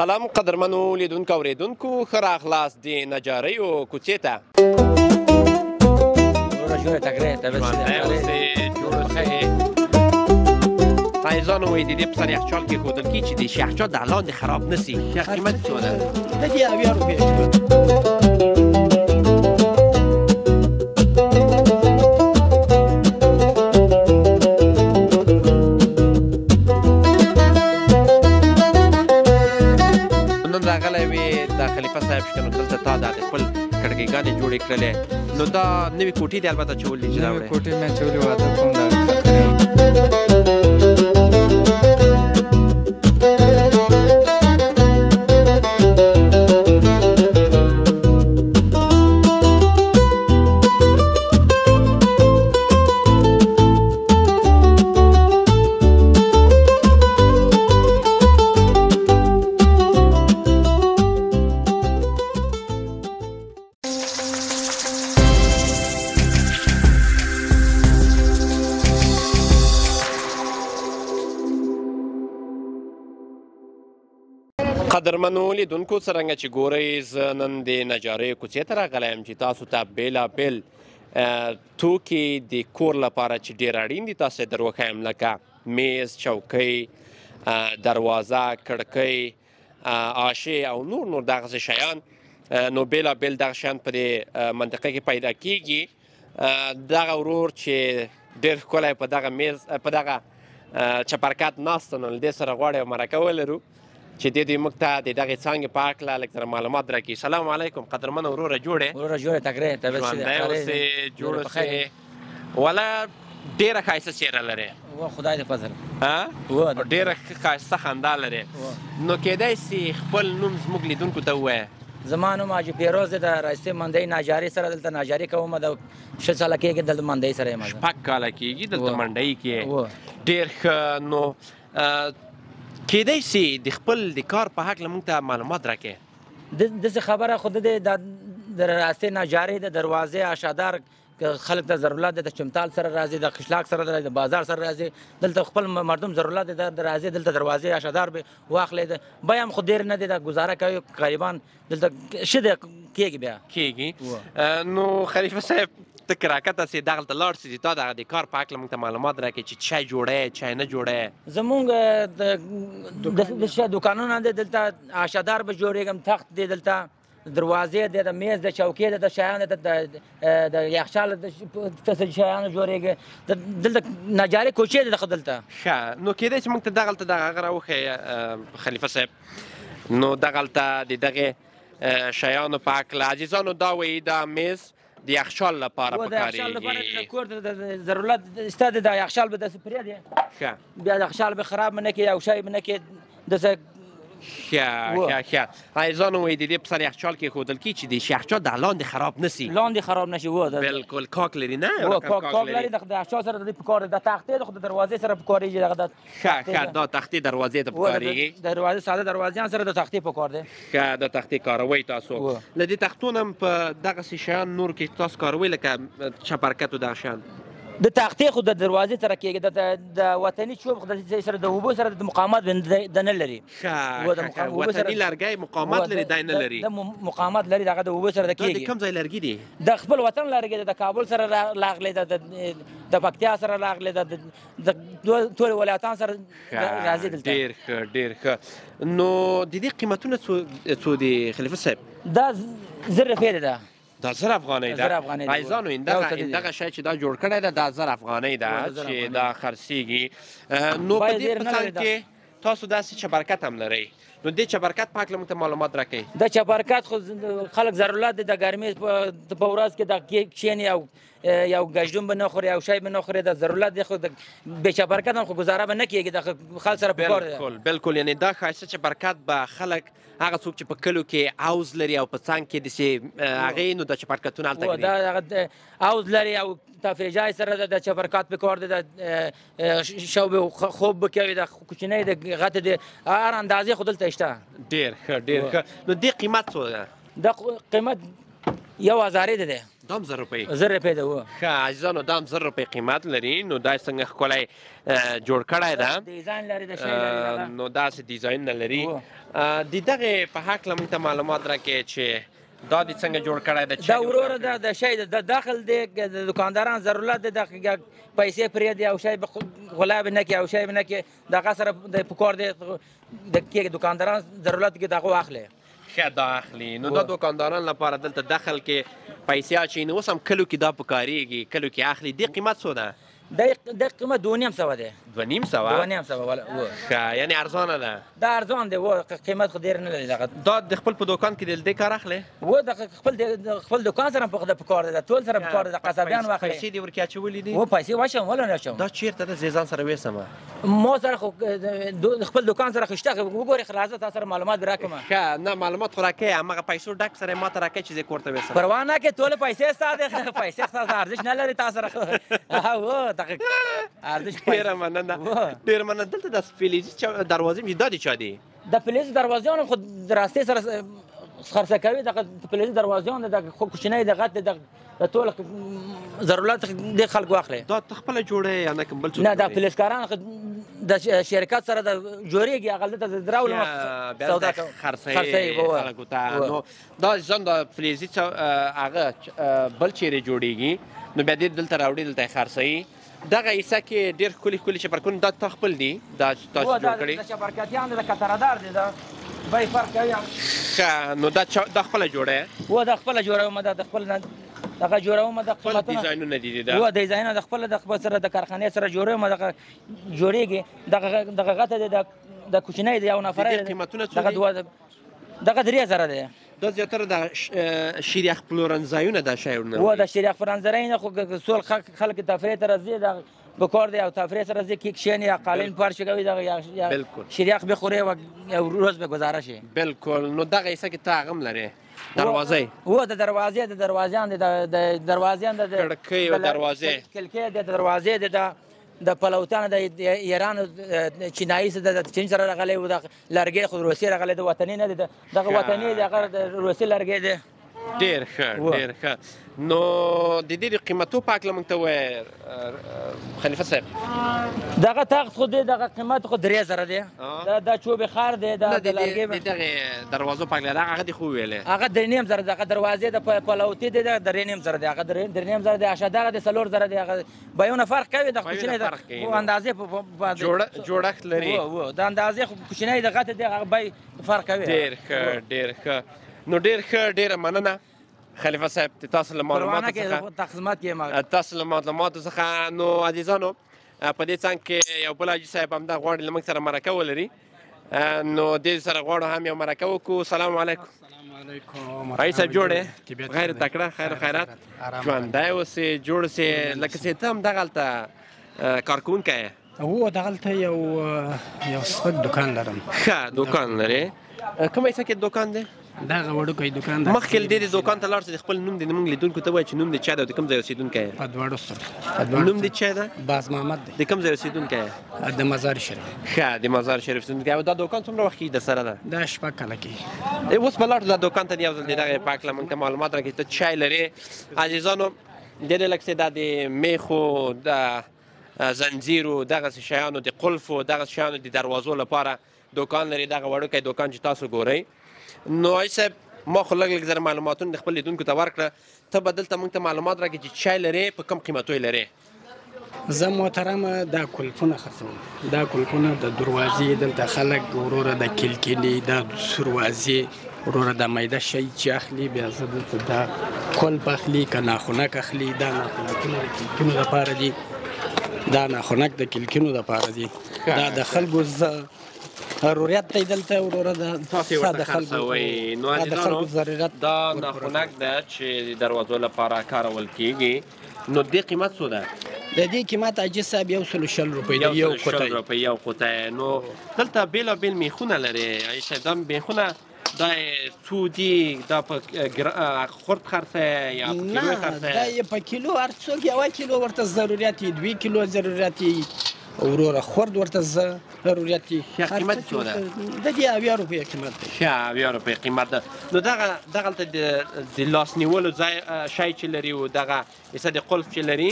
سلام قدرمنو لیدونکو اوریدونکو ښه راغلاست د نجاریو کوڅې ته. عزیزانو وایي د دې په سر یخچال کې ښودل کېږي چې د یخچال د لاندې خراب نه شي. قیمت څه ده؟ د دې 80 روپۍ. خلیفه صاحب شته نو دلته تا دا د خپل کړکېګانې جوړې کړلې نو دا نوې کوټې دي البته چولې چې دا وړې کوټې مې چولې واده کوم دا قدرمنو لیدونکو څرنګه چې ګورئ زه نن د نجاریو کوڅې ته راغلی یم چې تاسو ته بېلابېل توکي د کور لپاره چې ډېر اړین دي تاسو یې در وښیم لکه میز، چوکۍ، دروازه، کړکۍ، آشې او نور دغسې شیان. نو بېلابېل دغه شیان په دې منطقه کې پیدا کېږي. دغه ورور چې ډېر ښکلی په دغه میز په دغه چپرکټ ناست نو له دې سره غواړي یو مرکه ولرو چې دوی موږ ته د دغې څانګې په هکله لږ څه معلومات راکړي. سلام علیکم قدرمنه وروره جوړې؟ وروره جوړې تګرې ژوندی اوسې جوړ اوسې وله ډېره ښایسته څېره لرې خدای دې فضل ډېره ښایسته خندا لرې نو کیدای سي خپل نوم زموږ لیدونکو ته ووایه. زما نوم حاجي پیروز دی د راستې منډۍ ناجاري سره دلته ناجاري کوم د 6 ساله کېږي دلته منډۍ سره یم 6 کاله کېږي دلته منډۍ کې ډېر ښه. نو کیدای سي د خپل د کار په هکله موږ ته معلومات راکړې. داسې خبره خو د راستې ناجاري د دروازې آشادار خلک ته ضرورت دی د چمتال سره راځي د قشلاق سره راځي د بازار سره راځي دلته خپل مردم ضرورت دی د راځي دلته دروازې آشادار به واخلې بیا هم خو ډېر نه دی د ګزاره کوي غریبان دلته ښه دی کېږي بیا کېږي. نو خلیفه صاحب ته که راکته سې دغلته لاړ سې چې تا دغه د کار په هکله موږ ته معلومات راکړې چې چای جوړی چای نه جوړی. زمونږ د دوکانونه دی دلته آشادار به جوړېږم تخت دی دلته دروازې دی د میز د چوکۍ د شیانو د یخچال شیانو جوړېږي دلته نجاري کوچې دی دلته. ښه نو کیدای چې موږ ته دغلته دغه هغه راوښیې خلیفه صاحب نو دغلته د دغې شیانو په هکله عزیزانو دا وایي دا میز د یخچال لپاره پکارېږي. د کور د ضرورت شته د یخچال به داسې پرېږدي ښه بیا د یخچال به خراب به نه کړي او شی به نه کړي داسې ښه. عزیزانو وایي د دې په سر یخچال کې ایښودل کېږي چې د یخچال د لاندې خراب نه شي. لاندې خراب نه شي بلکل کاک لري نه کاک لري د یخچال سره د دې پکار د تختې د دروازې سره پکارېږي دغه ښه دا تختې دروازې ته پکارېږي دروازې ساده دروازې سره د تختې پکار دی. ښه د تختې کاروئ تاسو له دې تختونو هم په دغسې شیان نور کې تاسو کاروئ لکه چپرکټ و دغه شیان د تختې خو د دروازې سره کېږي د وطني چوب سره د اوبو سره د مقاومت د نه لري. ښه وطني لرګی مقاومت لري دی نه لري د مقاومت لري دغه د اوبو سره د کېږي. د کوم ځای لرګي دي؟ د خپل وطن لرګي د کابل سره راغلی د پکتیا سره راغلی د ټول ولایتان سره راځي دلته. ډېر ښه ډېر ښه. نو د دې قیمتونه څو دي خلیفه صاحب؟ دا 1000 روپۍ ده دا 1000 افغانۍ ده. عزیزانو دغه شی چې دا جوړ کړی ده دا 1000 افغانۍ ده چې دا خرڅېږي. نو په دې په څنګ کې تاسو داسې چپرکټ هم لرئ نو دې چپرکټ په هکله موږ ته معلومات راکړئ. د چپرکټ خو خلک ضرورت دی د ګرمۍ په ورځ کې د کښېني او یو گشتون به نخوری یا شای به نخوری در ضرورت دی خود به چپرکت هم خود گزاره به نکیږي د خلک سره پکار دی. بالکل بالکل، یعنی دا ښایسته چپرکت به خلک هغه څوک چې په کلو کې حوض لري او په څنګ کې داسې هغې نو د چپرکتونه هلته ږدي. دا حوض لري او تفریح جای سره د چپرکت پکار دی، د شوب خوب بکوي، د کوچنۍ د غټ د هر اندازې خو دلته شته. ډېر ښه ډېر ښه. نو دې قیمت څو ده؟ دا قیمت 1000 دی. دا هم 1000 روپۍ. 1000 روپۍ ده. ښه عزیزانو، دا هم 1000 روپۍ قیمت لري. نو دا څنګه ښکلی جوړ کړی ده، ډیزاین لري، د شی لري، نو داسې ډیزاینونه لري د دغې په هکله موږ ته معلومات راکړئ چې دا د څنګه جوړ کړی د دا وروره د شی د داخل دی د دکانداران ضرورت دی د پیسې پرېږدي او شی غلا به نه کړي او شی به نه کړي د هغه سره د پکار دی د دکانداران ضرورت کې دغه واخلي ښه دا اخلي نو دا دکانداران لپاره دلته دخل کې پیسې اچوي نو اوس هم کلو کې دا پکارېږي کلو کې اخلي دې قیمت څو ده د قیمت 2.5 دی 2.5 ښه یعنی ارزانه ده دا ارزان دی قیمت خو ډېر نه لري دغه دا د خپل په دوکان کې د دې کار اخلي د خپل دوکان سره په پکار دی د ټول سره پکار دی د قصابیان واخلي پیسې دې ورکې اچولي دي پیسې واچوم ولا نه اچوم دا چېرته ده زه ځان سره ویسم ما سره خو خپل دوکان سره خشته وګورې خلاصه تا سره معلومات راکړم ښه نه معلومات خو راکړئ همغه پیسو ډک سره ما ته راکړئ چې زه کور ته ویسم پروا نه کې ټول پیسې ستا دي پیسې ستا ارزش نه لري تا سره ارزش ډېره مننه ډېره مننه دلته د فلزي دروازې چې دا د چا دي د فلزي دروازیانو خو د راستې سره خرڅه کوي دغه فلزي دروازیانو د خو کوچنی دغه د ټول ضرورت د خلکو واخلي دا ته خپله جوړې یا نه کوم بل څوک نه دا فلزکاران د شرکت سره د جوړېږي هغه دلته دراول سودا خرڅوي خلکو ته نو دا ځان د فلزي هغه بل چیرې جوړېږي نو بیا دې دلته راوړي دلته یې خرڅوي دغه حصه کې ډېر ښکلي ښکلي چپرکونه دا تا خپل دي دا تاسو جوړ کړي د چپرکټیان د کتردار دي دا بیې فرق کوي ښه نو دا خپله جوړه و دا خپله جوړوم دا د خپل دغه جوړوم د خپل ډیزاینونه دي دا و ډیزاینونه د خپل سره د کارخانې سره جوړوم دغه جوړېږي دغه غته دی د کوچنی دی یو نفر قیمتونه څو دغه 3000 دی دا زیاتره د شیریخ پلورنځایونه دا شیونه و د شیریخ پلورنځایونه خو ټول خلک تفریح ته راځي د بکار دی او تفریح سره راځي کیک شین یا قالین فرش کوي دغه یا شیریخ بخوري او روز به گزاره شي بالکل نو دغه حصه کې ته هغه هم لرې دروازې و د دروازیان د دروازیان د کړکۍ او دروازې کلکې د دروازې د پلوتانو د ایران چینایي د چین سره راغلی و د لرګی خو روسیې راغلی د وطني نه دی دغه وطني دی هغه د روسیې لرګی دی ډېر ښه نو د دې د قیمتو په هکله موږ ته ووایه خلیفه صاحب دغه تخت خو دی دغه قیمت خو 3000 دی دا چوبې خار دی د لرګی د دغې دروازو په هکله هغه دې خو وویلې هغه 3.5 دغه دروازې د پلوتې دی د 3.5 دی هغه 3.5 دی اشدغه د 4 دی هغه بیونه فرق کوي د کوچنی د اندازې په جوړښت لري د اندازې کوچنی دغه دی هغه بای فرق کوي ډېر ښه نو ډېر ښه ډېره مننه خلیفه صاحب تاسو له معلوماتو څخه تاسو له معلوماتو څخه نو عزیزانو په دې څنګ کې یو بل حاجي صاحب همدا غواړي له موږ سره مرکه ولري نو دې سره غواړو هم یو مرکه وکړو سلام علیکم حاجي صاحب جوړ یې غیر تکړه خیر و خیرات ژوندی اوسې جوړ اوسې لکه چې ته هم دغلته کارکوونکی یې هو دغلته یو سپک دوکان لرم ښه دوکان لرې کومه حصه کې دوکان دی دغه وړوکی دوکان دی مخکې له دې دوکان ته لاړ شه د خپل نوم دې موږ لیدونکو ته وایي چې نوم دې چا دی او د کوم ځای اوسېدونکی یې په دواړو سره نوم دې چا دی باز محمد دی د کوم ځای اوسېدونکی یې د مزار شریف ښه د مزار شریف اوسېدونکی او دا دوکان څومره وخت کېږي درسره ده دا 6 کاله کېږي اوس به لاړو دا دوکان ته یو ځل د دغې په هکله موږ ته معلومات راکړي ته چای لرې عزیزانو ډېرې لږ څه دا د میخو د زنځیرو دغسې شیانو د قلفو دغسې شیانو د دروازو لپاره دوکان لري دغه وړوکی دوکان چې تاسو ګورئ نو حاجي صاحب ما خو لږ زره معلوماتونه د خپل لیدونکو ته ورکړه ته به دلته موږ ته معلومات راکړې چې چای لرې په کوم قیمتو یې لرې زه محترمه دا کلفونه خرڅوم دا کلفونه د دروازې دلته خلک وروره د کلکلي د دروازې وروره د میده شی چې اخلي بیا زه دلته دا کلف اخلي که ناخونک اخلي دا ناخونکونه د کلکینو دپاره دي دا ناخونک د کلکینو دپاره دي دا د خلکو ضرورت دی دلته وروره تاسو یې ورته خرڅوئ نو عزیزانو دا ناخونک ده چې د دروازو لپاره کارول کېږي نو دې قیمت څو ده د دې قیمت حاجي صاحب 160 روپۍ دی یو قوطی یو قوطی نو دلته بېلابېل میخونه لرې حاجي صاحب دا میخونه دا څو دي دا په خرد خرڅه یا په کیلو خرڅه نه دا یې په کیلو هر څوک 1 کیلو ورته ضرورت وي 2 کیلو ضرورت وي وروره خرد ورته ضرورت وي قیمت څو ده د دې 80 روپۍ قیمت دی ښه 80 روپۍ قیمت ده نو دغلته د لاس نیولو ځای شی چې لري او دغه حصه د قلف چې لري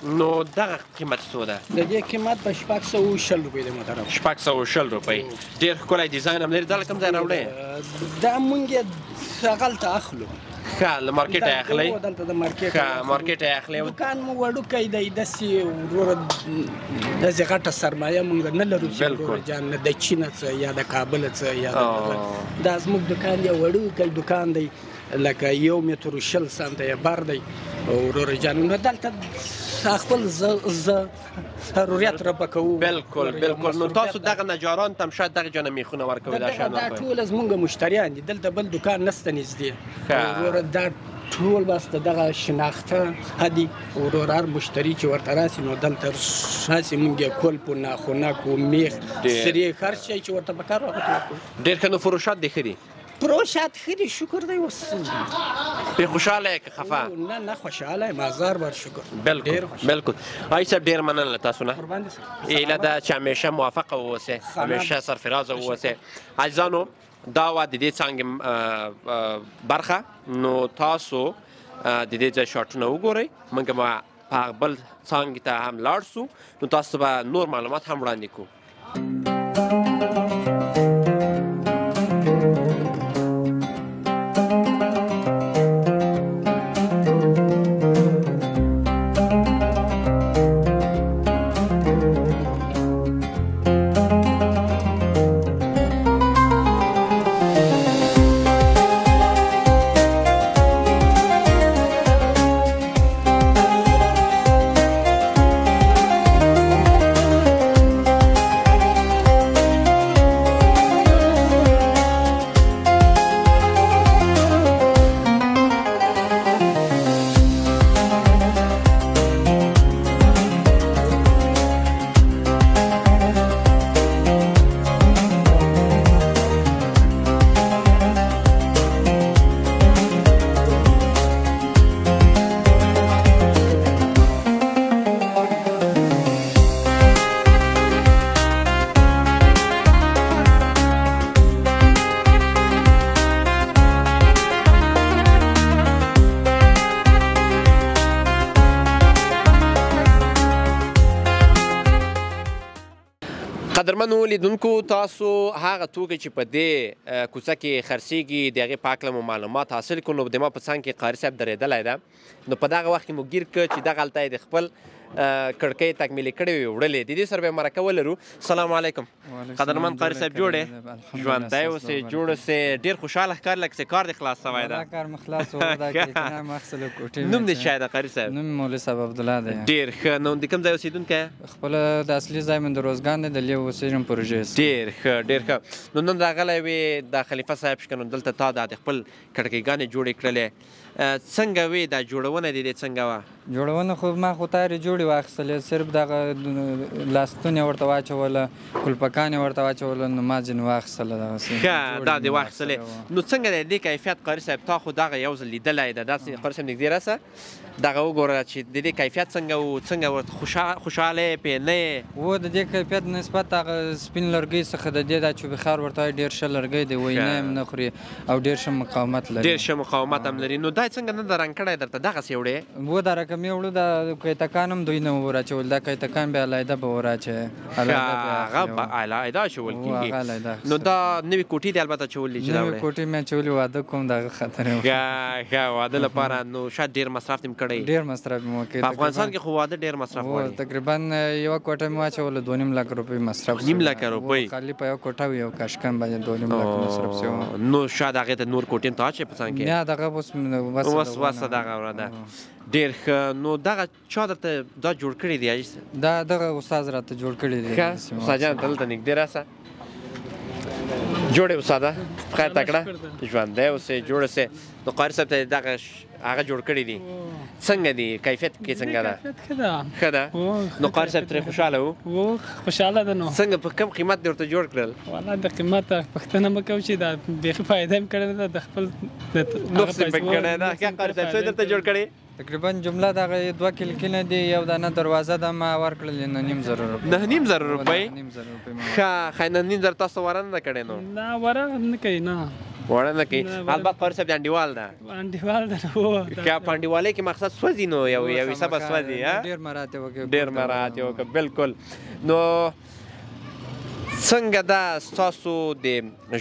نو دغه قیمت څو ده؟ د دې قیمت په 610 روپۍ دی محترم. 610 روپۍ. ډېر ښکلی ډیزاین هم لري. دا له کوم ځای راوړی؟ دا مونږ یې هغلته اخلو. ښه له مارکېټه یې اخلئ؟ دلته د مارکېټ ښه مارکېټه یې اخلئ. دوکان مو وړوکی دی، داسې وروره داسې غټه سرمایه مونږ نه لرو چې وروره جان نه د چینه څه یا د کابله څه یا دا زموږ دوکان یو وړوکی دوکان دی، لکه 1 متر و 20 سانته یې بر دی وروره جان. نو دلته خپل ضرورت را پکوو. بالکل بالکل. نو تاسو دغه نجاران ته هم شاید دغه جانه میخونه ورکوئ دا شیان دا ټول زموږ مشتریان دي، دلته بل دوکان نسته نږدې وروره. دا ټول بس دغه شناخته هدي وروره هر مشتری چې ورته راسي نو دلته راسي مونږ یې کولپ و ناخونک و میخ سریښ هر شی چې ورته په کار واخلو. ډېر ښه. نو فروشات دې ښه دي؟ فروشات ښه دي شکر دی. اوس پرې خوشحاله یې که خفه؟ نه خوشحاله یم هزار بار شکر. بالکل بالکل. حاجي صاحب ډېر مننه له تاسو نه. ایله ده چې همیشه موفقه واوسئ، همیشه سرفرازه واوسئ. عزیزانو دا وه د دې څانګې برخه. نو تاسو د دې ځای شاټونه وګورئ. موږ به په بل څانګې ته هم لاړ سو، نو تاسو به نور معلومات هم وړاندې کړو. قدرمنو لیدونکو، تاسو هغه توکي چې په دې کوڅه کې خرڅېږي د هغې په هکله مو معلومات حاصل کړو. نو د ما په څنګ کې قاري صاحب درېدلی ده. نو په دغه وخت کې مو ګیر کړ چې دغه هلته یې د خپل کړکۍ تکمیلې کړې وې وړلې. د دې سره به یې مرکه ولرو. السلام علیکم. قدرمن قاري صاحب جوړ یې؟ ژوندی اوسې، جوړ اوسې. ډېر خوشحاله ښکاري لکه چې کار دې خلاص سوی ده. کار مې خلاص و. دا کې مخصله کوټې. نوم دې چا ده قاري صاحب؟ نوم مولوي صاحب عبدالله دی. ډېر ښه. نو د کوم ځای اوسېدونکی یې؟ خپله د اصلي ځای مې د روزګان دی، د لیو اوسېږم پروژې. ډېر ښه ډېر ښه. نو نن راغلی وې د خلیفه صاحب شکه، نو دلته تا د خپل کړکۍ جوړې کړلې. څنګه وې دا جوړونه دې دې څنګه وه؟ جوړونه خو ما خو تارې جوړې واخیستلې، صرف دغه لاستون یې ورته واچوله، کلپکان یې ورته واچوله، نو ما ځینې واخیستله دغسې. ښه دا دې واخیستلې. نو څنګه دی دې کیفیت قاري صاحب؟ تا خو دغه یو ځل لیدلی ده. داسې قاري صاحب نږدې راسه دغه وګوره چې د دې کیفیت څنګه و، څنګه ورته خوشحاله یې پرې نه یې؟ و د دې کیفیت نسبت هغه سپین لرګۍ څخه د دې دا چوبخار ورته وایي ډېر ښه لرګی دی، وینه یې هم نه خوري او ډېر ښه مقاومت لري. ډېر ښه مقاومت هم لري. نو دا څنګه نه ده رنګ کړی درته دغسې وړې؟ و دا رقم یې وړو. دا کیتکان هم دوی نه ور اچول، دا کیتکان بیا علیحده به ور اچوي. هغه به علیحده اچول کېږي. نو دا نوې کوټې دې البته اچولې چې دا وړې؟ نوې کوټې مې اچولې، واده کوم دغه خطر یې وکړ. ښه واده لپاره نو شاید ډېر مصرف دې م کړی؟ ډېر مصرف مې وکړ. په افغانستان کې خو واده ډېر مصرف غواړي. تقریبا یوه کوټه مې واچوله 2.5 لک روپۍ مصرف. 2.5 لک روپۍ خالي په یو کوټه وي، یو کاشکن باندې 2.5 لک مصرف شوی. نو شاید هغې ته نور کوټې هم ته اچوې په څنګ کې؟ نه دغه اوس وسه دغه وره ده. ډېر ښه. نو دغه چا درته دا جوړ کړی دی حاجي صاحب؟ دا دغه استاد راته جوړ کړی دی. ښه استاد جان دلته نږدې راسه. جوړ یې استاده، خیر تکړه، ژوندی اوسې، جوړ اوسې. نو قاري صاحب ته دغه هغه جوړ کړي دي. څنګه دي کیفیت کې څنګه ده؟ ښه ده. نو قاري صاحب ترې خوشحاله و؟ خوشحاله ده. نو څنګه په کم قیمت دې ورته جوړ کړل؟ والله د قیمت پوښتنه مه کوه چې دا بیخي فایده مې کړې ده، د خپل نقص یې پکې کړی ده. ښه قاري صاحب څه درته جوړ کړی؟ تقریبا جمله دغه 2 کلکینه دي، یو دانه دروازه ده ما ورکړلې 9.5 روپۍ. 9.5 روپۍ؟ ښه 9.5 تاسو وره نه ده کړې؟ نو نه وره نه کوي. نه وړه نه کوي البته قاری صاحب د انډیوال ده انډیوال ده که په انډیوالۍ کې مقصد سوځي نو یو حصه به سوځي ډېر مراتب وکړي ډېر مراتب وکړه بالکل نو څنګه دا ستاسو د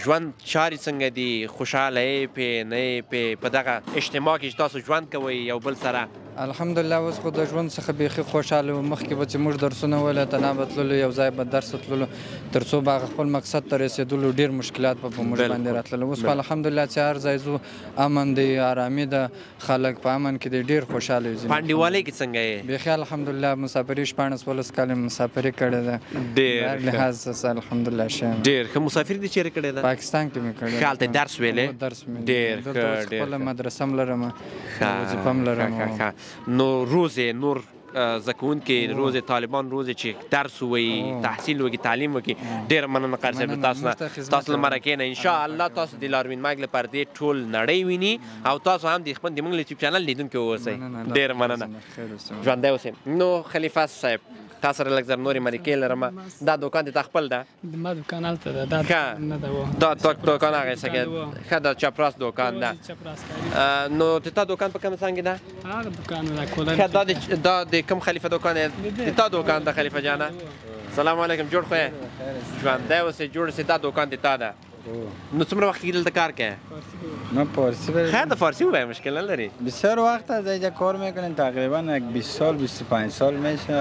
ژوند چارې څنګه دي خوشحاله یې پې نه یې پې په دغه اجتماع کې چې تاسو ژوند کوئ یو بل سره الحمدلله اوس خو د ژوند څخه بیخي خوشحاله وو مخکې به چې موږ درسونه ویله تنها به تللو یو ځای به درس تللو تر څو به هغه خپل مقصد ته رسېدلو ډېر مشکلات به په موږ باندې راتلل اوس په الحمدلله چې هر ځای ځو امن دی آرامي ده خلک په امن کې دی ډېر خوشحاله وي په انډیوالۍ کې څنګه یې بیخي الحمدلله مسافري 14 کاله مسافري کړې ده ډېر لحاظ الحمدلله ښه یم ډېر ښه مسافري دې چېرې کړې ده پاکستان کې مې کړې هلته درس ویلې درس مې ډېر دلته اوس خپله مدرسه هم لرم وظیفه هم لرم نو روز نور زده کوونکي روز طالبان روز چې درس ووایي تحصیل وکړي تعلیم وکړي ډېره مننه قاری صاحب تاسو له مرکې نه انشاءالله تاسو د لاروین مایک لپاره دې ټول نړۍ ویني او تاسو هم د خپل د موږ یوټیوب چینل لیدونکي واوسئ ډېره مننه ژوندی اوسئ نو خلیفه صاحب تا سره لږ زر نورې مرکې لرم دا دوکان د تا خپل ده ما دوکان هلته ده دا نه ده دا دوکان هغه څه کې ښه د چپراس دوکان ده نو د تا دوکان په کومه څانګې ده هغه دوکان ده کولر دا د کوم خلیفه دوکان دی د تا دوکان ده خلیفه جانه سلام علیکم جوړ خو یې ژوندی اوسې جوړ اوسې دا دوکان د تا ده نو څومره وخت کېږي دلته کار کوې من فارسی خیر د فارسی ووایه مشکل نداری بسیار وقت از اینجا کار میکنیم تقریبا یک 20 سال 25 سال میشه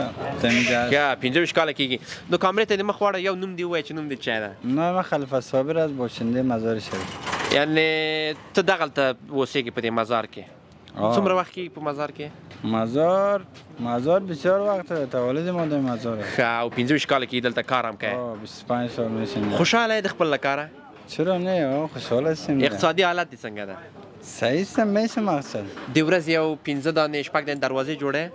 یا 15 کاله کېږي نو کامرې ته دې مخ واړه یو نوم دې ووایه چې نوم دې چی ده نه من خلیفه صابر از باشنده مزار شریف یعنې ته دغلته اوسېږې په دې مزار کې څومره وخت کېږي په مزار کې مزار بسیار وقت ده تولد ما در مزار ښه او 15 کاله کېږي دلته کار هم کوې 25 سال میشه خوشحاله یې د خپل له کاره چرا نه خوشحال هستیم اقتصادي حالت دې څنګه ده صحیح است میشه مقصد د ورځې یو 15 دانې شپږ دانې دروازې جوړې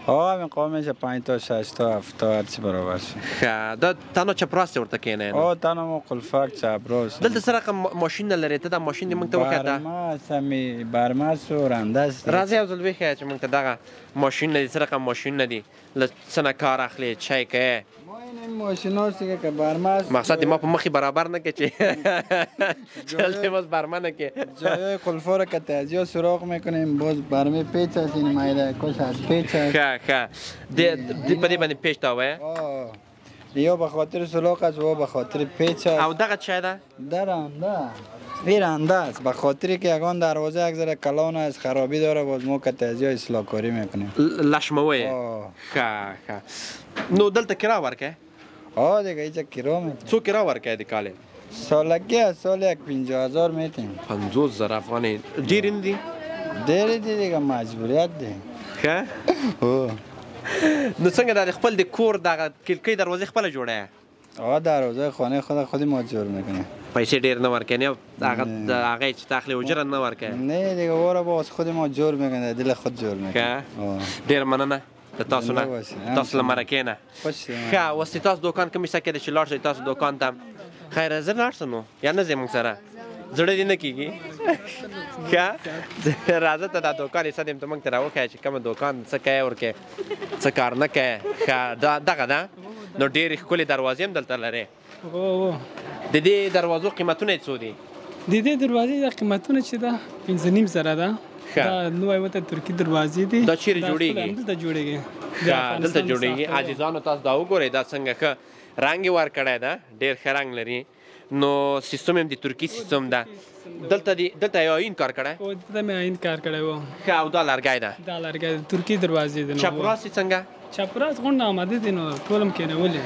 همین قوم میشه 5 تا 6 تا 7 تا هرچی برابر شد ښه دا تنها چپراس دې ورته کېنی تنها ما قلفک چپراس دلته څه رقم ماشین نه لرې ته دا ماشین دې موږ ته وښیه برمس و رنده است راځه یو ځل وښیه چې موږ ته دغه ماشینونه دي څه رقم ماشینونه دي له څه نه کار اخلي چی کوې ماشین هاست که برمس مقصد ما په مخی برابر نه که چې جلده باز برمه نه که جای قلفا را که تازیه سراغ میکنیم باز برمه پیچ هست این مایده کش از پیچ هست خواه په دې باندې پیچ تاوه یا به خاطر سلاق است و به خاطر پیچ است او دغه چی ده؟ این رنده است به خاطری که یگان دروازه یک ذره کلان است خرابی داره باز ما که تازیه اصلاح کاری میکنیم لشموه خواه نو دلته کرا ورکه؟ دیگه ایچه کرا میتیم څو کرا ورکه دی کاله؟ سالگی از سال یک 50,000 میتیم 50,000 افغانی ډیر دی؟ ډیر دی دیگه مجبوریت دی ښه؟ نو څنګه د خپل د کور دغه کلکۍ دروازې خپله جوړه دروازه خانه خود ما جوړ میکنیم پیسې ډیر نه ورکنی هغه چې تاخلی اجره نه ورکه نه دیگه وره باز خود ما جوړ میکنه دل خود جوړ میکنه ډیر مننه د تاسو نه تاسو له مرکې نه ښه اوس تاسو دوکان کوم څه کې چې لاړ شئ تاسو دوکان ته خیر زه لاړ شم نو یا نه ځم سره زړه دې نه کیږي ښه راځه ته دا دوکان یې سدیم ته موږ ته راوښیه چې کومه دوکان څه کوې ورکې څه کار نه کوې ښه دغه ده نو ډېرې ښکلې دروازې هم دلته لرې د دې دروازو قیمتونه یې څو دي د دې دروازې د قیمتونه چې ده 5,500 ده دا نوی وته ترکی دروازې دي دا چیرې جوړیږي دلته جوړیږي دلته جوړیږي عزیزانو تاسو دا وګورئ دا څنګه ښه رنګ یې ورکړی ده ډېر ښه رنګ لري نو سیستم هم د ترکی سیستم ده دلته یو آیین کار کړی دلته مې آیین کار کړی و ښه او دا لرګی ده دا لرګی ترکی دروازې دي چپراس یې څنګه چپراس غونډه آماده دي نو ټول هم کېنولې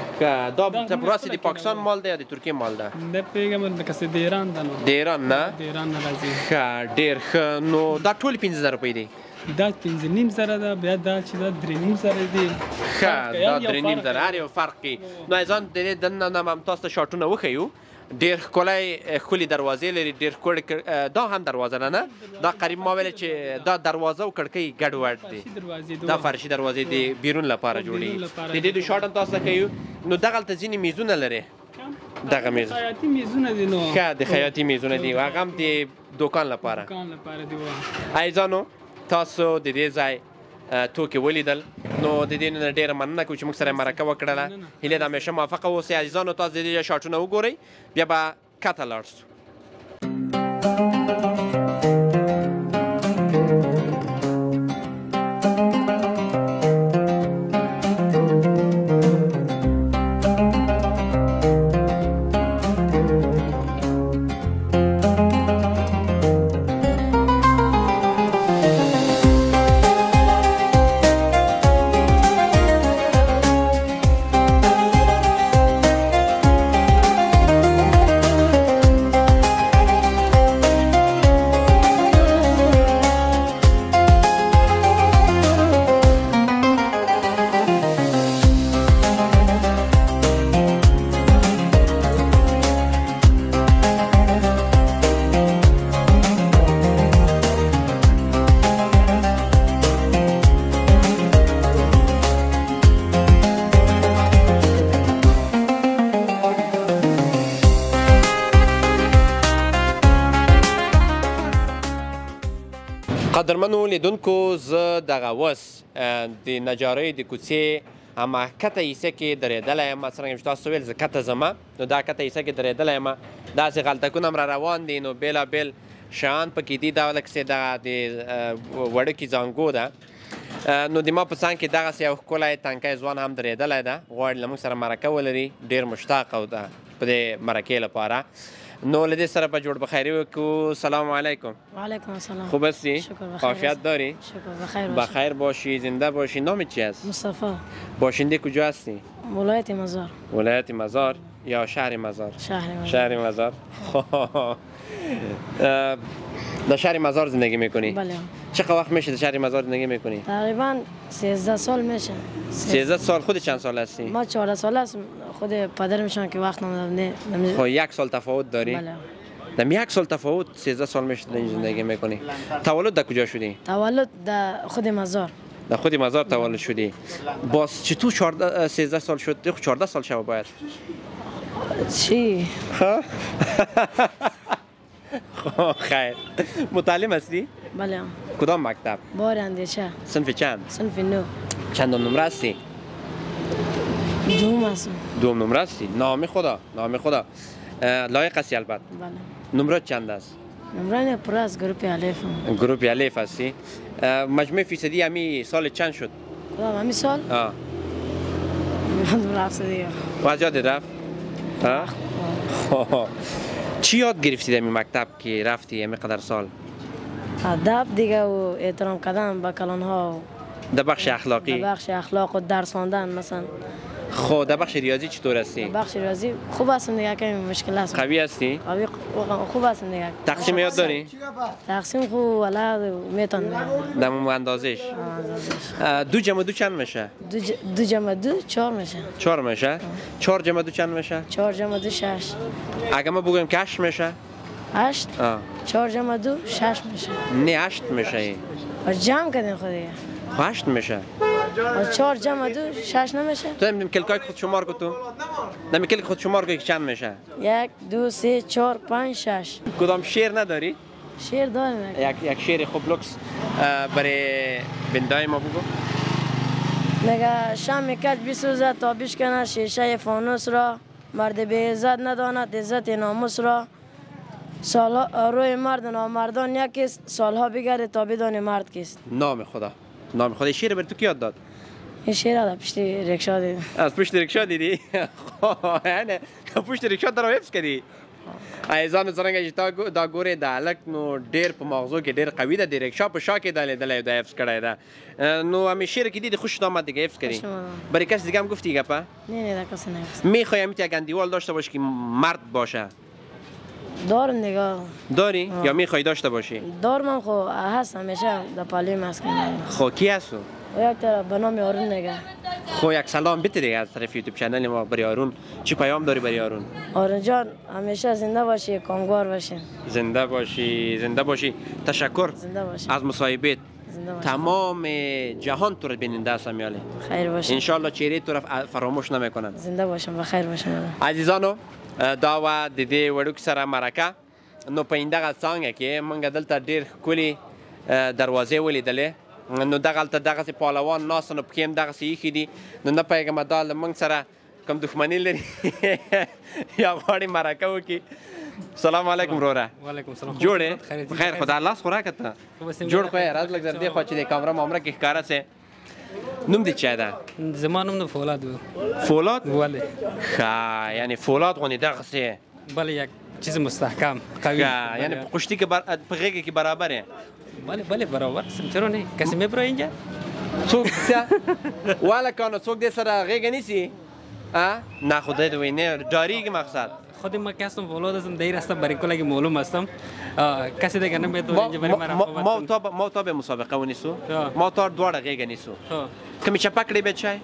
دا چپراس د پاکستان مال دی یا د ترکیې مال ده نه پوهېږم لکه څه د ایران ده نو د ایران نه د ایران نه راځي ښه ډېر ښه نو دا ټول 15,000 روپۍ دي دا 5,500 ده بیا دا چې دا 3,500 دي ښه دا 3,500 هر یو فرق کوي نو ایزان د دې دننه نه هم تاسو ته شاټونه وښیو ډېر ښکلې دروازې لري ډېر ښکلې دا هم دروازه نه دا قریب ما ویل چې دا دروازه او کړکۍ ګډوډ دي دا فرشي دروازې دي بیرون لپاره جوړېږي د دې د شاټ هم تاسو ته ښیو نو دغلته ځینې میزونه لري دغه میز خیاطي میزونه دي نو ښه د خیاطي میزونه دي هغه هم د دوکان لپاره دي عزیزانو تاسو د دې ځای توکي ولیدل نو د دې نه ډېره مننه کوم چې موږ سره مرکه وکړله هیلې د همیشه موافقه اوسئ عزیزانو تاسو د دې شاټونه وګورئ بیا به کته لاړ شو قدرمنو لیدونکو زه دغه اوس د نجارۍ د کوڅې اما کته حصه کې درېدلی یم څرنګه چې تاسو ویل زه کته ځمه نو دا کته حصه کې درېدلی یم داسې غلطکونه هم را روان دي نو بېلابېل شیان پکې دي دا لکه دغه د وړکي زانګو ده نو د ما په څنګ کې دغسې یو ښکلی تنکی ځوان هم درېدلی ده غواړي له موږ سره مرکه ولري ډېر مشتاق او ده په دې مرکې لپاره نو له دې سره به جوړ بخیری وکړو. سلام علیکم. وعلیکم السلام. خوب هستی؟ شکر بخیر. عافیت داری؟ شکر بخیر باشی. بخیر باشی، زنده باشی. نام چی است؟ مصطفی. باشنده کجا هستی؟ ولایت مزار. ولایت مزار یا شهر مزار؟ شهر مزار. شهر مزار. در شهر مزار زندگی میکنی؟ بله. چقدر وقت میشه در شهر مزار زندگی میکنی؟ تقریبا 13 سال میشه. 13 سال. خود چند سال هستی؟ ما 14 سال هستم. خود پدر میشن که وقت نمیدم. خب یک سال تفاوت داری؟ بله. در یک سال تفاوت 13 سال میشه در اینجا زندگی میکنی. تولد در کجا شدی؟ تولد در خود مزار. در خود مزار تولد شدی. باز چطور 13 سال شد؟ 14 سال شد باید. چی؟ خیر. متعلم هستی؟ بله. کدام مکتب؟ بار اندیشه. صنف چند؟ صنف 9. چندم نمره هستی؟ دوم هستم. دوم نمره هستی؟ نام خدا. نام خدا. لایق هستی البته. بله. نمره چند است؟ نمره پر از گروپ الفم. گروپ الف هستی؟ مجموع فیصدی همی سال چند شد؟ کدام همی سال؟ آه. من رفت دیگه. باز یاد رفت؟ چی یاد گرفتی در مکتب که رفتی همین قدر سال؟ ادب دیگه و احترام کردن به کلانها و در بخش اخلاقی؟ در بخش اخلاق و درس خواندن مثلا. خب در بخش ریاضی چطور هستی؟ بخش ریاضی خوب هستم دیگه که مشکل است. قوی هستی؟ قوی خوب هستم دیگه. تقسیم یاد داری؟ تقسیم خوب ولی میتونم. در اندازش؟ دو جمع دو چند میشه؟ دو جمع دو 4 میشه. 4 میشه؟ 4 جمع دو چند میشه؟ 4 جمع دو 6. اگه ما بگویم که 8 میشه؟ 8؟ 4 جمع دو 6 میشه. نه 8 میشه. و جمع کردین خودی. 8 میشه. 4 جمع دو 6 نمیشه؟ تو نمیدونم کلکای خود شمار کو تو؟ نمی کلک خود شمار کو که چند میشه؟ 1 2 3 4 5 6. کدام شعر نداری؟ شعر داریم. یک شعر خوب لوکس برای بندای ما بگو. میگه شم کج بسوزد تا بشکند شیشه فانوس را، مرد بی عزت نداند عزت ناموس را، سالها روی مرد نامردان یکیست، سالها بگرده تا بدانی مرد کیست. نام خدا. نام خدا. شعر بر تو کی یاد داد؟ این شعر را پشت رکشا دیدم. از پشت رکشا دیدی؟ یعنی پشت رکشا در حفظ کردی؟ ایزان څنګه چې دا ګورې د هلک نو ډېر په مغزو کې ډېر قوي ده د رکشا په شا کې دا لیدلی دا حفظ کړی ده نو همین شعر که دیدی خوش آمد دیگه حفظ کردی برای کسی دیگه هم گفتی گپا؟ نه در کسی نگفت. میخوای همیت یک اندیوال داشته باشی که مرد باشه؟ دارم دیگه. داری؟ یا میخوای داشته باشی؟ دارم خب هست همیشه در پالیم هست کنیم. خب کی هستو؟ و یک طرف به نام آرون نگه. خب یک سلام بده دیگه از طرف یوتیوب چنل ما برای آرون. چی پیام داری برای آرون؟ آرون جان همیشه زنده باشی، کامگار باشی. زنده باشی، زنده باشی. تشکر زنده باشی از مصاحبت. زنده باشی. تمام جهان تو رو بیننده است میاله. خیر باشی. ان شاء الله چهره تو رو فراموش نمیکنن. زنده باشم و خیر باشم. عزیزانو دا و د دې وړوکي سره مرکه نو په دغه څنګه کې موږ دلته ډېر ښکلي دروازې ولیدلې نو دغلته دغسې پهلوان ناست نو پښې هم دغسې ایښي دي نو نه پوهېږم دا له موږ سره کوم دښمني لري یا غواړي مرکه وکړي. سلام علیکم وروره. وعلیکم السلام. جوړ یې؟ بخیر خدا لاس خو راکړه ته جوړ خو یې راز لږ زر دې خوا چې د کامره مامره کې ښکاره سې. نوم دې چا ده؟ زما نوم فولاد و. فولاد؟ ولې ښه یعنی فولاد غوندې دغسې بله یک چیز مستحکم قوي یعنی په قشتی کې په غېږه کې برابر یې؟ بله برابر هستم. چرا نه؟ کسی میبره اینجا؟ څوک والکانو څوک دې سره غېږه نیسي؟ نه خدای دې وایي نه ډارېږي مقصد خود ما که هستم فولاد هستم دیر هستم برای کلگی معلوم هستم کسی دیگه نمیتونه اینجا برای من ما تا به مسابقه و نیسو ما تا دواړه غېږه نیسو کمی چپک کړی به چای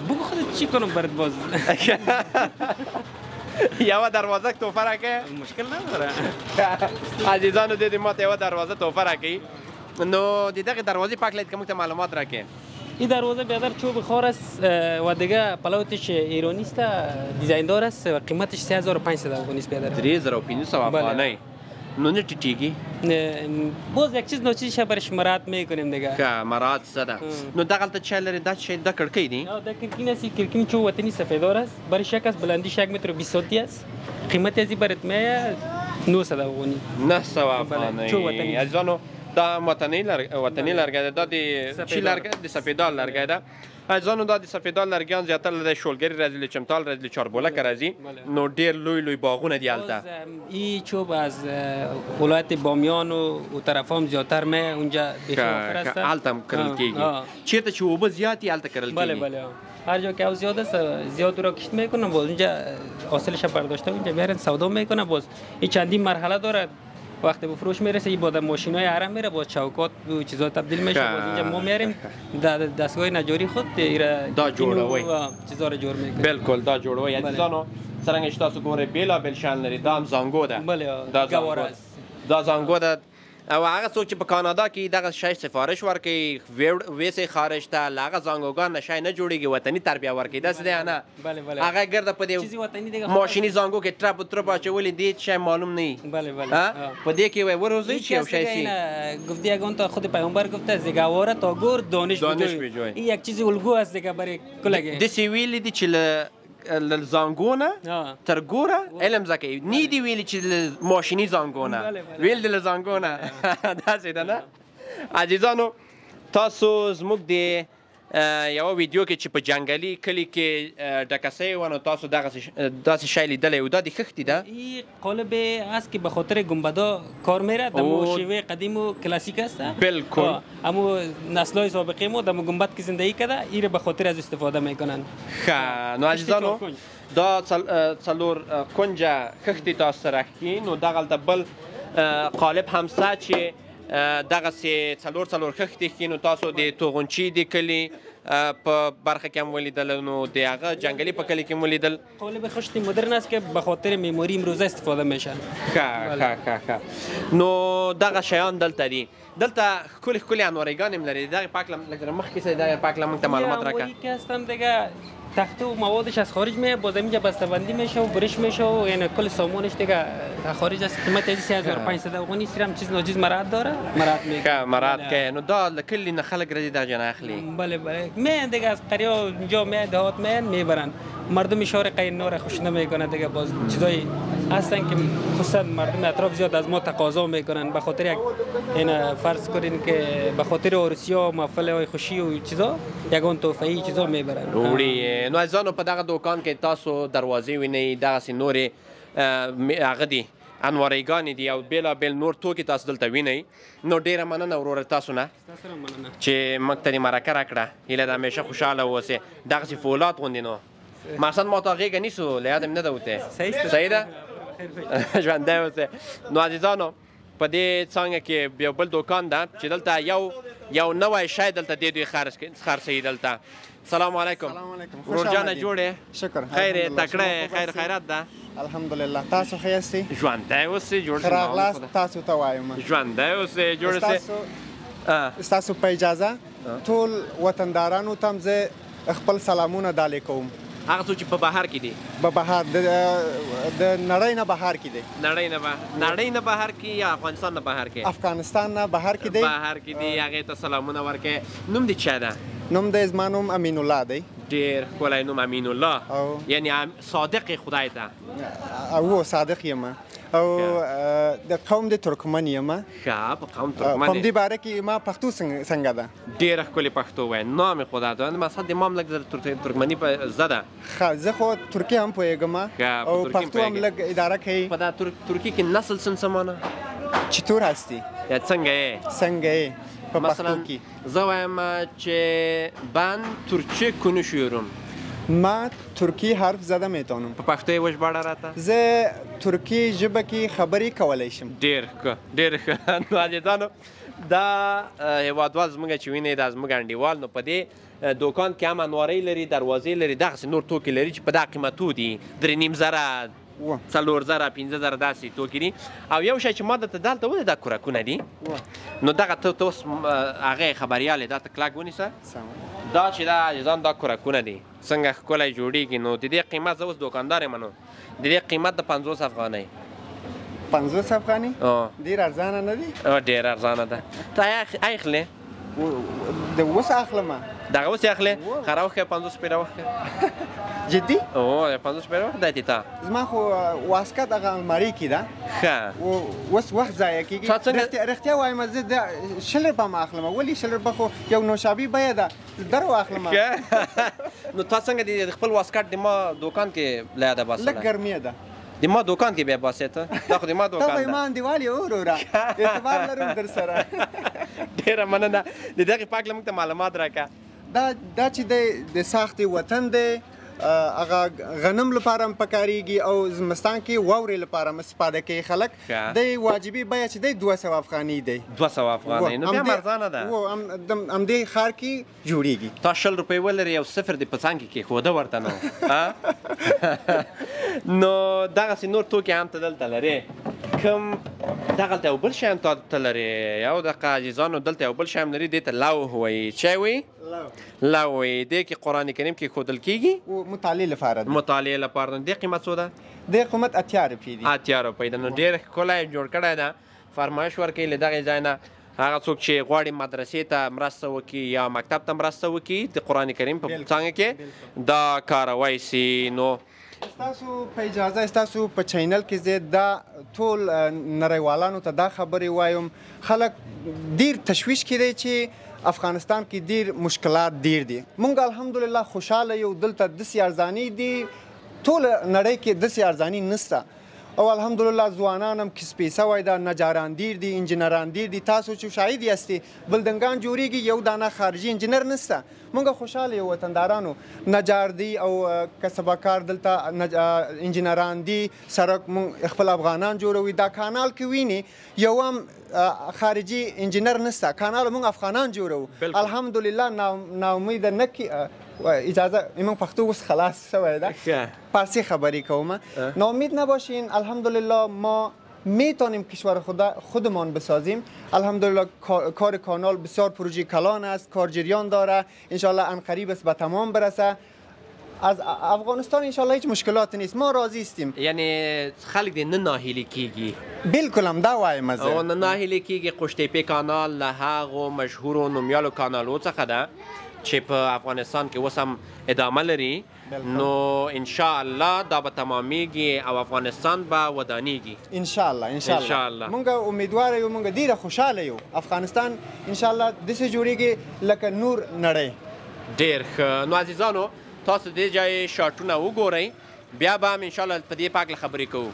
بگو خودت چی کنم برات باز یوه دروازه توفه راکړې مشکل نداره. عزیزانو دې ما ته یوه دروازه توفه راکړي نو د دغې دروازې په هکله که موږ ته معلومات راکړې. این دروازه بیادر چوب خار است و دیگه پلاوتش ایرانی است دیزاین دار است و قیمتش 3500 افغانی است بیادر. 3500 افغانی. نو نه ټیټیږي باز یک چیز نوچیزش برش مراعات میکنیم دیگه که مراعات زده نو دغلته چه لري دا چه دا کړکۍ دي دا کړکۍ نسی کړکۍ چو وطنی سفیدار است برای یک است بلندیش 1 متر و 20 سانتی است قیمت ازی برات میه 900 افغانی 900 افغانی عزیزانو دا وطنی لرګی دا د چی لرګی د سفیدار لرګی ده عزیزانو دا د سفیدار لرګیان زیاتره د شولګری راځي له چمتال راځي له چاربولک راځي نو ډیر لوی باغونه دی هلته این چوب از ولایت بامیان و طرفام زیاتر می اونجا بیشتر است هلته هم کرل کیږي چیرته چې اوبه زیاتی هلته کرل کیږي بله هر جا که زیاد است زیاد رو کشت میکنن باز اونجا حاصلش برداشته اونجا میارن سودا میکنن باز این چندین مرحله داره وقتی به فروش میرسه این با ماشینای عرم میره با چوکات و چیزا تبدیل میشه باز اینجا ما میاریم دستگاه نجاری خود دا جوړوي چیزا رو جوړ میکنه بالکل دا جوړوي عزیزانو څنګه چې تاسو ګورئ بیلابیل شان لري دا هم زانګو ده بله ګواره است دا زانګو ده او هغه څوک چې په کانادا کې دغه شی سفارش ورکوي ویسې خارج ته له هغه زانګوګان نه شی نه جوړېږي وطني تربیه ورکوي داسې دی نه هغه ګرده په دې ماشیني زانګو کې ټرپ وټرپ اچولي دې شی معلوم نه وي په دې کې وروزی چې یو شی سي گفتی اگه تا خود پیامبر گفته زگواره تا گور دانش بجوی این یک چیز الگو است دیگه برای کلگه دسی ویلی دی چې زانګونه تر ګوره علم زکه نی دی ویلی چې ماشینی زانګونه ویل د زانګونه داسې ده نه عزیزانو تاسو زموږ د یو ویډیو کې چې په جنگلی کلی کې ډکسې ونه تاسو داسې شی لیدلی او دا د خښتې ده این قالب است که به خاطر گنبدا کار میره دمو شیوه قدیم و کلاسیک است بالکل امو نسل‌های سابقه ما دمو گنبد که زندگی کرده این به خاطر از استفاده میکنن نو عزیزانو دا څلور کنجه خښتې تاسو سره ښکي نو دغلته بل قالب همسته چې دغسې څلور خښتې ښکي نو تاسو د توغونچي د کلي په برخه کې هم ولیدل نو د هغه جنگلی په کلي کې هم ولیدل قالب خشت مدرن است که به خاطر معماری امروزه استفاده میشن نو دغه شیان دلته دي دلته ښکلي انواریګان هم لري دغه پاک مخکې سه دغه پاک موږ ته معلومات راکړه که هستن دیگه تخته و موادش از خارج میاد باز اینجا بسته‌بندی میشه و برش میشه و یعنی کل سامانش دیگه خارج است قیمت از 3500 افغانی سیرم چیز ناجیز مراد داره مراد میگه مراد که نو دا لکلی نه خلق ردی در جنا اخلی بله می دیگه از قریا اینجا می دهات میبرن مردم شهر قینور خوش نمیکنه دیگه باز چیزای هستن که خصوصا مردم اطراف زیاد از ما تقاضا میکنن به خاطر یک این فرض کنین که به خاطر عروسی و محفل های خوشی و چیزا یگان تحفه‌ای چیزا میبرن نو عزیزانو په دغه دوکان کې تاسو دروازې وینئ دغسې نورې هغه دي انواریګانې دي او بیلابیل نور توکي تاسو دلته وینئ نو ډېره مننه وروره تاسو نه چې موږ ته دې مرکه راکړه هیله ده همیشه خوشحاله واوسې دغسې فولاد غوندې نو مقصد ما تا غېږه نیسو له یاده مې نه ده وتی صحیح ده ژوندی اوسې نو عزیزانو په دې څانګه کې یو بل دوکان ده چې دلته یو نوی شی دلته دې دوی خرڅوي دلته سلام علیکم ورور جانه جوړې شکر خیر تکړه خیر خیرات ده الحمدلله تاسو ښه یاستئ ژوندی اوسئ جوړ ښه راغلاست تاسو ته وایم ژوندی اوسئ جوړ اوسئ ستاسو په اجازه ټول وطندارانو ته هم زه خپل سلامونه ډالې کوم هغه څوک چې په بهر کې دي په بهر د نړۍ نه بهر کې دي نړۍ نه بهر کې یا افغانستان نه بهر کې افغانستان نه بهر کې دي هغې ته سلامونه ورکړئ نوم دې چا ده نوم د زما نوم امین الله دی ډېر ښکلی نوم امین الله یعنې صادق خدای ته او صادق یم او د قوم د ترکمن یم ښه په قوم ترکمن په همدې باره کې ما پښتو څنګه ده ډېره ښکلې پښتو وایي نام خدا ده مقصد د ما هم لږ ترکمني زده ده ښه زه خو ترکي هم پوهېږم او پښتو هم لږ اداره کوي په دا ترکي کې نسل سمسمانه چطور هستی یا څنګه یې په پښتو کې زه وایم چې من ترکچه konuşuyorum ما ترکی حرف زده میتونم په پښتو یې وژباړه راته زه ترکی ژبه کې خبرې کولی شم ډېر ښه نو عزیزانو دا هېوادوال زموږ چې وینئ دا زموږ انډیوال نو په دې دوکان کې هم انوارۍ لري دروازې لري دغسې نور توکي لري چې په دغه قیمتو دي 3.5 څلور زره 15,000 داسې توکي دي او یو شی چې ما درته دلته ولې دا کورکونه دي نو دغه ته اوس هغې خبریال دا ته کلک ونیسه دا چې دا عزیزان دا کورکونه دي څنګه ښکلی جوړېږي نو د دې قیمت زه اوس دوکاندار یم نو د دې قیمت د 50 افغانۍ 50 افغاني ډیر ارزانه نه دي ډیر ارزانه ده ته اخلې د اوس اخلم دغه اوس اخلې خراب وخت 50 پیره وخت جدي 50 پیره وخت دی ته زما خو واسکټ هغه الماری کې ده ښه اوس وخت ضایع کېږي رښتیا وایم زه د شلر په ما اخلم ولې شلر په خو یو نوشابي بیه ده درو اخلم نو تاسو څنګه د خپل واسکټ د ما دوکان کې لاده باسه لږ ګرمي ده د ما دوکان کې بیا باسه ته دا خو د ما دوکان ده ته ما دیوالي اورورا اعتبار لرم در سره ډیره مننه د دغه پاک لمک ته معلومات راکړه دا چې د ساختي وطن دی هغه غنم لپاره هم پکارېږي او زمستان کې واورې لپاره هم استفاده کوي خلک دی واجبي بیه چې دی 200 افغاني دی 200 افغاني نو بیا ارزانه ده همدې ښار کې جوړېږي تا 100 روپۍ ولري یو صفر د په څنګ کې کېښوده ورته نو دغسې نور توکي هم ته دلته لرې کوم دغلته یو بل شی هم ته لرې یو دقه عزیزانو دلته یو بل شی هم لري دې ته لوح وایي چی وایي لوح وایي دې کې قرآن کریم کې ښودل کېږي مطالعې لپاره مطالعې لپاره دې قیمت څو ده دې قیمت 80 روپۍ دي 80 روپۍ ده نو ډېر ښکلی جوړ کړی ده فرمایش ورکوي له دغې ځای نه هغه څوک چې غواړي مدرسې ته مرسته وکړي یا مکتب ته مرسته وکړي د قرآن کریم په څانګه کې دا کاروی سي نو ستاسو په اجازه ستاسو په چینل کې زه دا ټول نړیوالانو ته دا خبرې وایم خلک ډیر تشویش کړي چې افغانستان کې ډیر مشکلات ډیر دي مونږ الحمدلله خوشاله یو دلته داسې ارزاني دي ټول نړۍ کې داسې ارزاني نشته او الحمدلله ځوانان هم کسبې سوی ده نجاران ډیر دي انجینران ډیر دي تاسو چې شاهد یاستئ بلدنګان جوړیږي یو دانه خارجي انجینر نشته مونږ خوشاله یو وطندارانو نجار دي او کسبه کار دلته انجینران دي سړک مونږ خپل افغانان جوړوي دا کانال کې ویني یو هم خارجي انجینر نشته کانال مونږ افغانان جوړو الحمدلله ناامید نه اجازه ایمان پښتو اوس خلاص شوی ده فارسی خبری کوم ناامید نباشین الحمدلله ما میتونیم کشور خودمان بسازیم الحمدلله کار کانال بسیار پروژه کلان است کار جریان داره انشالله عنقریب است به تمام برسه از افغانستان انشالله هیچ مشکلات نیست ما راضی استیم یعنی خلک دې نه ناهیلي کیږي بالکل هم دا وایم زه او نه ناهیلي کیږي قوشتېپې کانال له هغو مشهورو نومیالو کانالو څخه ده چې په افغانستان کې اوس هم ادامه لري نو ان شاء الله دا به تمامیږي او افغانستان به ودانیږي ان شاء الله مونږ امیدوار یو مونږ ډیره خوشاله یو افغانستان ان شاء الله داسې جوړیږي لکه نور نړۍ ډیر ښه نو عزیزانو تاسو دې ځای شاټونه وګورئ بیا به هم ان شاء الله په دې پاک خبرې کوو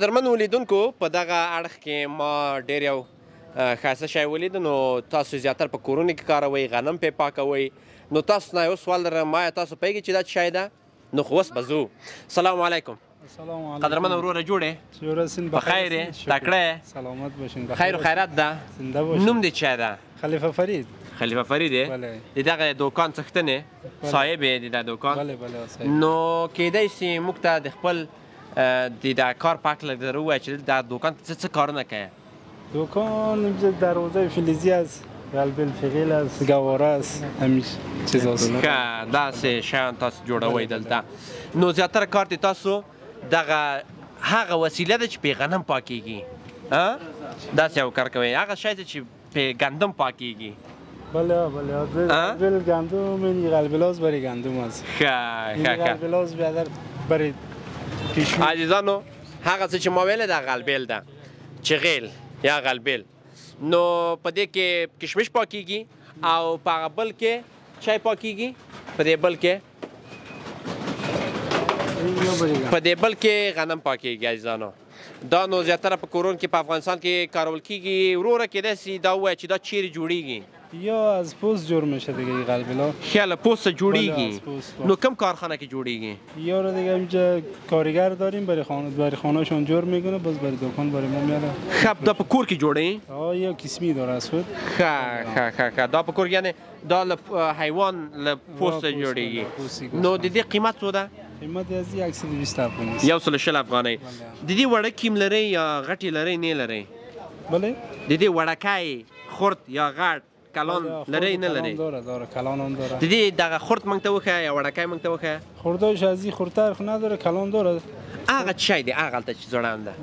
قدرمن ولیدونکو په دغه اړخ کې ما ډېر یو ښایسته شی ولید نو تاسو زیاتره په کورونو کې کاروئ غنم پې پاکوئ نو تاسو نه یو سوال لرم ما تاسو پوهېږئ چې دا څه شی ده نو خو اوس به ځو سلام علیکم قدرمن وروره جوړې په خیر یې تکړه یې سلامت باشین خیر و خیرات ده زنده باشین نوم دې چی ده خلیفه فرید خلیفه فرید یې د دغه دوکان څښتن یې صاحب یې د دغه دوکان نو کیدای سي موږ ته د خپل د کار په هکله در ووایه چې د دوکان څه کارونه کوي دوکان اینجا دروازه فلزی است غلبل فقیل است گواره است همیش چیز هست ښه داسې شیان تاسو جوړوئ دلته نو زیاتره کار د تاسو دغه هغه وسیله ده چې پې غنم پاکیږي داسې یو کار کوئ هغه شی ده چې پې گندم پاکیږي بله غلبل گندم این غلبلاز برای گندم است ښه غلبلاز بیادر برای عزیزانو هغه څه چې ما ویلې دا غلبیل ده چې غیل یا غلبیل نو په دې کې کشمش پاکیږي او په هغه بل کې چای پاکیږي په دې بل کې غنم پاکیږي عزیزانو دا نو زیاتره په کورونو کې په افغانستان کې کارول کیږي وروره کېدای شي دا ووایه چې دا چیرې جوړیږي یا از پوست جور میشه دیگه این قلبلا ښه له پوسته جوړیږي نو کم کارخانه کې جوړیږي یا رو دیگه اینجا کارگر داریم برای خانهشون جور میکنه باز برای دکان برای ما میاره خب دا په کور کې جوړی یا قسمی داره از خود ښه دا په کور یعنی دا له حیوان له پوسته جوړیږي نو د دې قیمت څو ده قیمت از 120 افغانۍ 120 افغانۍ د دې وړکې م لرئ یا غټې لرئ نه لرئ بله د دې وړکی خرد یا غټ کلان لرئ نه لرئ داره کلان هم داره د دې دغه خرد موږ ته وښیه یا وړکی موږ ته وښیه خرداش از این خردتر نداره کلان داره هغه چی دی هغه هلته چې ځوړند ده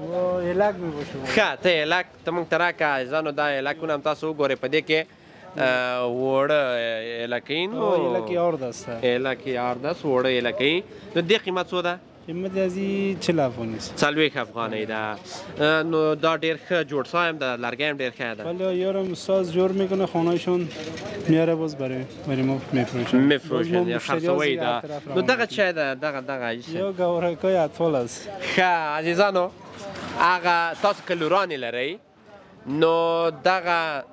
الک میباشه ښه ته الک ته موږ ته راکړه عزیزانو دا الکونه هم تاسو وګورئ په دې کې وړه الکۍ نو الک یارد است الک یارد است وړه الکۍ نو دې قیمت څو ده قیمت از 40 افغانۍ است 40 افغانۍ ده نو دا ډېر ښه جوړ شوی هم ده لرګی هم ډېر ښه ده بله یارم ساز جور میکنه خانهشون میاره باز برای ما میفروشن یا خرڅوی ده نو دغه چای ده دغه یا گوارکای اطفال است ښه عزیزانو هغه تاسو که لورانې لرئ نو دغه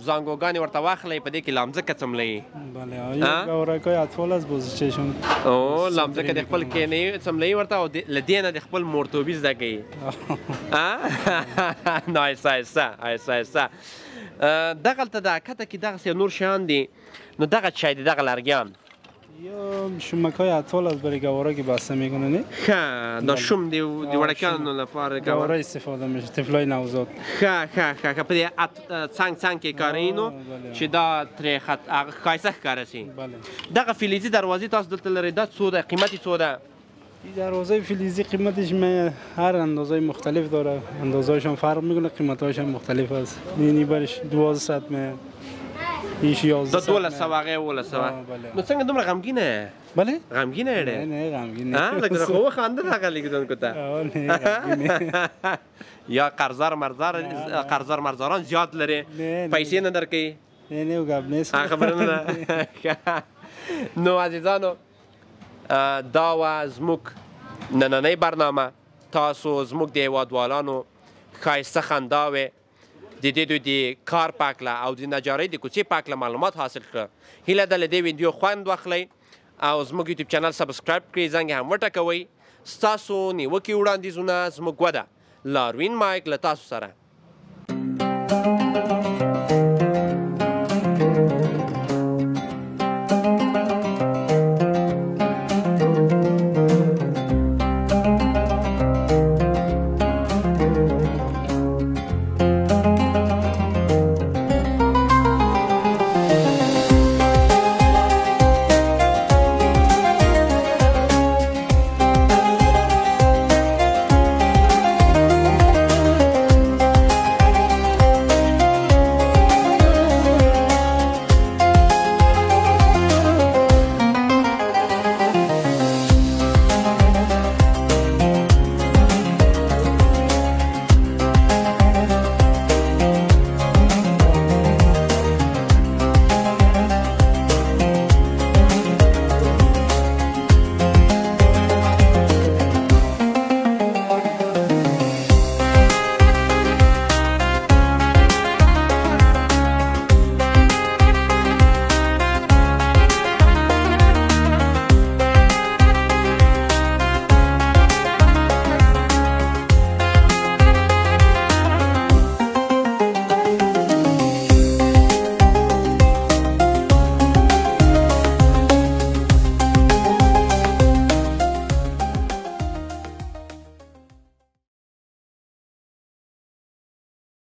زانګوګانې ورته واخلئ په دې کې لامځکه څملئ بله یا گوارکای اطفال است بازیچهشون او لامځکه د خپل کینې څملئ ورته او له دې نه د خپل مورتوبي زده کوي نو آیسته دغلته د کته کې دغسې نور شیان دي نو دغه چای دی دغه لرګیان یا شومکای اطفال از برای گوارا که بسته میکنه نه؟ ښه دا شوم دی وړکیانو لپاره گوارا استفاده میشه طفلای نوزاد ښه په دې څنګ کې کاروي نو چې دا ترې ښایسته ښکاره شي دغه فلزي دروازې تاسو دلته لرئ دا څو ده قیمت یې څو ده این دروازه فلزی قیمتش هر اندازه مختلف داره اندازه‌شون فرق میکنه قیمت‌هاش هم مختلف است اینی برش 1200 مه ایش 1100 دا 1200 هغه 1200 نو څنګه دومره غمګینه بله غمګینه ډېر نه غمګینه لکه خو خنده هغه لیکدونکو ته یا قرضدار مرزاران زیاد لري پیسې نه درکوي نه وګاب نه خبره نه نو عزیزانو دا و زموږ نننۍ برنامه تاسو زموږ د هیوادوالانو ښایسته خنداوې د دې دوی د کار په هکله او د نجارۍ د کوڅې په هکله معلومات حاصل کړه هیله ده له دې ویډیو خوند واخلئ او زموږ یوټیوب چینل سبسکرایب کړئ زنګ یې هم وټکوئ ستاسو نیوکې وړاندیزونه زموږ وده لاروین مایک له تاسو سره